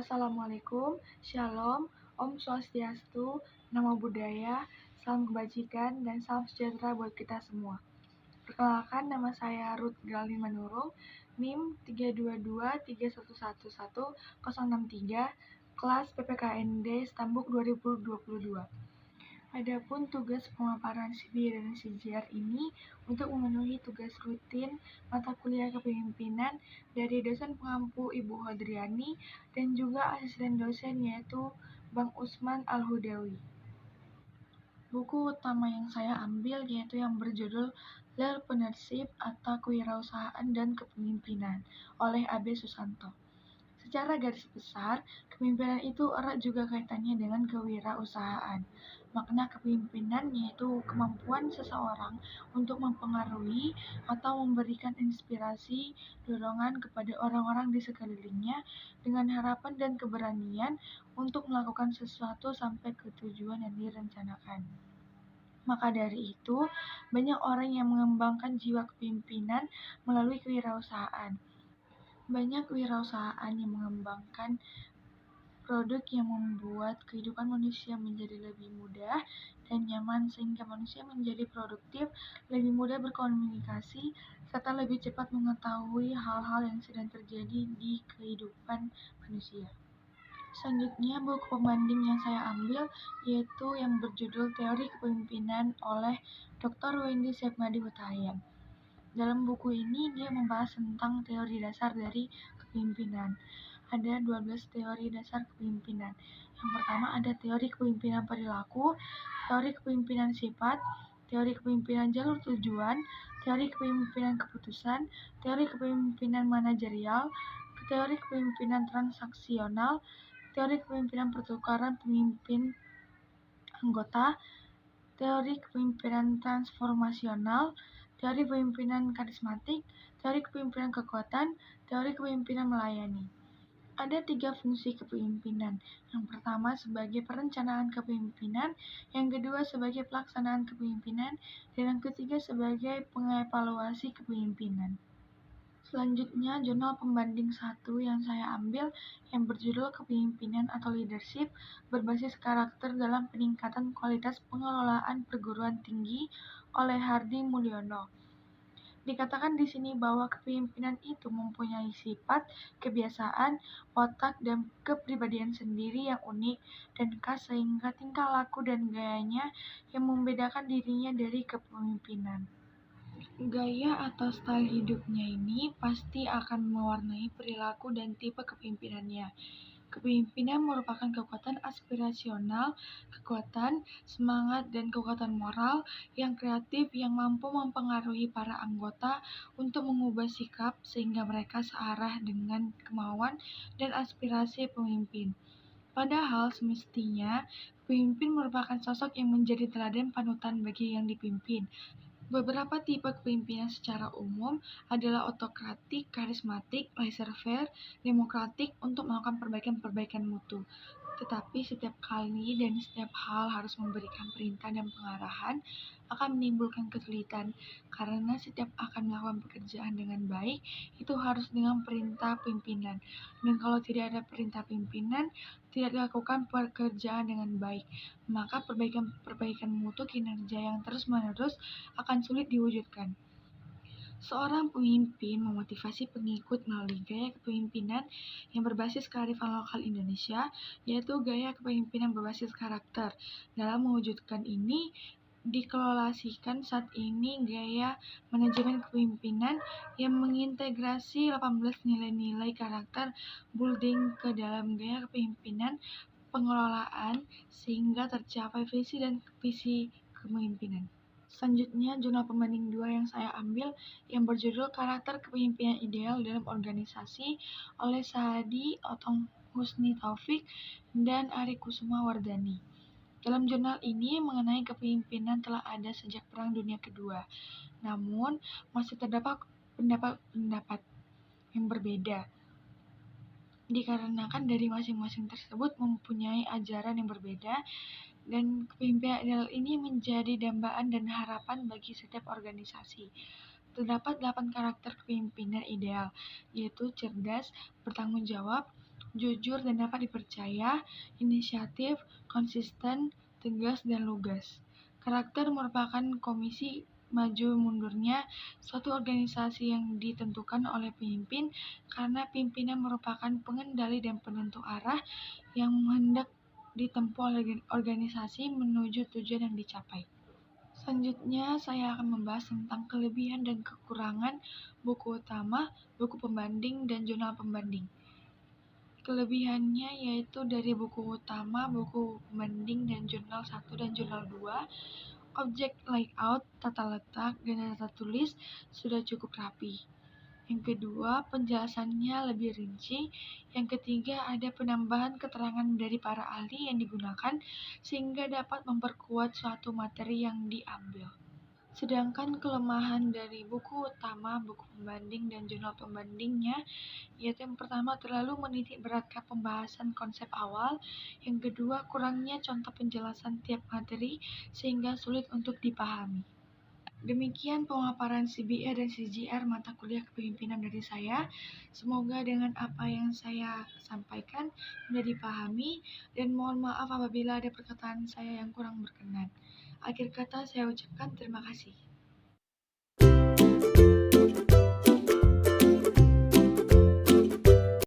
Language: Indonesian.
Assalamualaikum, Shalom, Om Swastiastu, Namo Buddhaya, Salam Kebajikan, dan salam sejahtera buat kita semua. Perkenalkan, nama saya Ruth Galvin Manurung, NIM 32231110063, kelas PPKND Stambuk 2022. Adapun tugas pemaparan CB dan CJR ini untuk memenuhi tugas rutin mata kuliah kepemimpinan dari dosen pengampu Ibu Hodriani dan juga asisten dosen yaitu Bang Usman Al-Hudawi. Buku utama yang saya ambil yaitu yang berjudul Leadership atau Kewirausahaan dan Kepemimpinan oleh A.B. Susanto. Secara garis besar, kepemimpinan itu erat juga kaitannya dengan kewirausahaan. Makna kepemimpinan yaitu kemampuan seseorang untuk mempengaruhi atau memberikan inspirasi, dorongan kepada orang-orang di sekelilingnya dengan harapan dan keberanian untuk melakukan sesuatu sampai ke tujuan yang direncanakan. Maka dari itu, banyak orang yang mengembangkan jiwa kepemimpinan melalui kewirausahaan. Banyak wirausahaan yang mengembangkan produk yang membuat kehidupan manusia menjadi lebih mudah dan nyaman sehingga manusia menjadi produktif, lebih mudah berkomunikasi, serta lebih cepat mengetahui hal-hal yang sedang terjadi di kehidupan manusia. Selanjutnya, buku pembanding yang saya ambil yaitu yang berjudul Teori Kepemimpinan oleh Dr. Wendy Sepmadi Hutahayan. Dalam buku ini, dia membahas tentang teori dasar dari kepemimpinan. Ada 12 teori dasar kepemimpinan. Yang pertama ada teori kepemimpinan perilaku, teori kepemimpinan sifat, teori kepemimpinan jalur tujuan, teori kepemimpinan keputusan, teori kepemimpinan manajerial, teori kepemimpinan transaksional, teori kepemimpinan pertukaran pemimpin anggota, teori kepemimpinan transformasional, teori kepemimpinan karismatik, teori kepemimpinan kekuatan, teori kepemimpinan melayani. Ada 3 fungsi kepemimpinan. Yang pertama sebagai perencanaan kepemimpinan, yang kedua sebagai pelaksanaan kepemimpinan, dan yang ketiga sebagai pengevaluasi kepemimpinan. Selanjutnya, jurnal pembanding 1 yang saya ambil yang berjudul Kepemimpinan atau Leadership berbasis karakter dalam peningkatan kualitas pengelolaan perguruan tinggi oleh Hardy Mulyono. Dikatakan di sini bahwa kepemimpinan itu mempunyai sifat, kebiasaan, watak, dan kepribadian sendiri yang unik dan khas sehingga tingkah laku dan gayanya yang membedakan dirinya dari kepemimpinan. Gaya atau style hidupnya ini pasti akan mewarnai perilaku dan tipe kepemimpinannya. Kepemimpinan merupakan kekuatan aspirasional, kekuatan, semangat, dan kekuatan moral yang kreatif yang mampu mempengaruhi para anggota untuk mengubah sikap sehingga mereka searah dengan kemauan dan aspirasi pemimpin. Padahal semestinya, pemimpin merupakan sosok yang menjadi teladan panutan bagi yang dipimpin. Beberapa tipe kepemimpinan secara umum adalah otokratik, karismatik, laissez-faire, demokratik untuk melakukan perbaikan-perbaikan mutu. Tetapi setiap kali dan setiap hal harus memberikan perintah dan pengarahan akan menimbulkan kesulitan karena setiap akan melakukan pekerjaan dengan baik itu harus dengan perintah pimpinan. Dan kalau tidak ada perintah pimpinan, tidak dilakukan pekerjaan dengan baik, maka perbaikan mutu kinerja yang terus-menerus akan sulit diwujudkan. Seorang pemimpin memotivasi pengikut melalui gaya kepemimpinan yang berbasis kearifan lokal Indonesia, yaitu gaya kepemimpinan berbasis karakter. Dalam mewujudkan ini, dikelolasikan saat ini gaya manajemen kepemimpinan yang mengintegrasi 18 nilai-nilai karakter building ke dalam gaya kepemimpinan pengelolaan sehingga tercapai visi dan visi kepemimpinan. Selanjutnya, jurnal pembanding 2 yang saya ambil yang berjudul Karakter Kepemimpinan Ideal dalam Organisasi oleh Sahadi Otong Husni Taufik dan Ari Kusuma Wardani. Dalam jurnal ini mengenai kepemimpinan telah ada sejak Perang Dunia Kedua, namun masih terdapat pendapat-pendapat yang berbeda dikarenakan dari masing-masing tersebut mempunyai ajaran yang berbeda dan kepemimpinan ideal ini menjadi dambaan dan harapan bagi setiap organisasi. Terdapat 8 karakter kepemimpinan ideal, yaitu cerdas, bertanggung jawab, jujur dan dapat dipercaya, inisiatif, konsisten, tegas, dan lugas. Karakter merupakan komisi maju mundurnya suatu organisasi yang ditentukan oleh pemimpin karena pimpinan merupakan pengendali dan penentu arah yang hendak ditempuh oleh organisasi menuju tujuan yang dicapai. Selanjutnya, saya akan membahas tentang kelebihan dan kekurangan buku utama, buku pembanding, dan jurnal pembanding. Kelebihannya yaitu dari buku utama, buku pembanding, dan jurnal 1 dan jurnal 2, objek layout, tata letak, dan tata tulis sudah cukup rapi. Yang kedua, penjelasannya lebih rinci. Yang ketiga, ada penambahan keterangan dari para ahli yang digunakan sehingga dapat memperkuat suatu materi yang diambil. Sedangkan kelemahan dari buku utama, buku pembanding, dan jurnal pembandingnya, yaitu yang pertama terlalu menitik beratkan pembahasan konsep awal, yang kedua kurangnya contoh penjelasan tiap materi sehingga sulit untuk dipahami. Demikian pemaparan CBR dan CGR mata kuliah kepemimpinan dari saya. Semoga dengan apa yang saya sampaikan mudah dipahami dan mohon maaf apabila ada perkataan saya yang kurang berkenan. Akhir kata saya ucapkan terima kasih.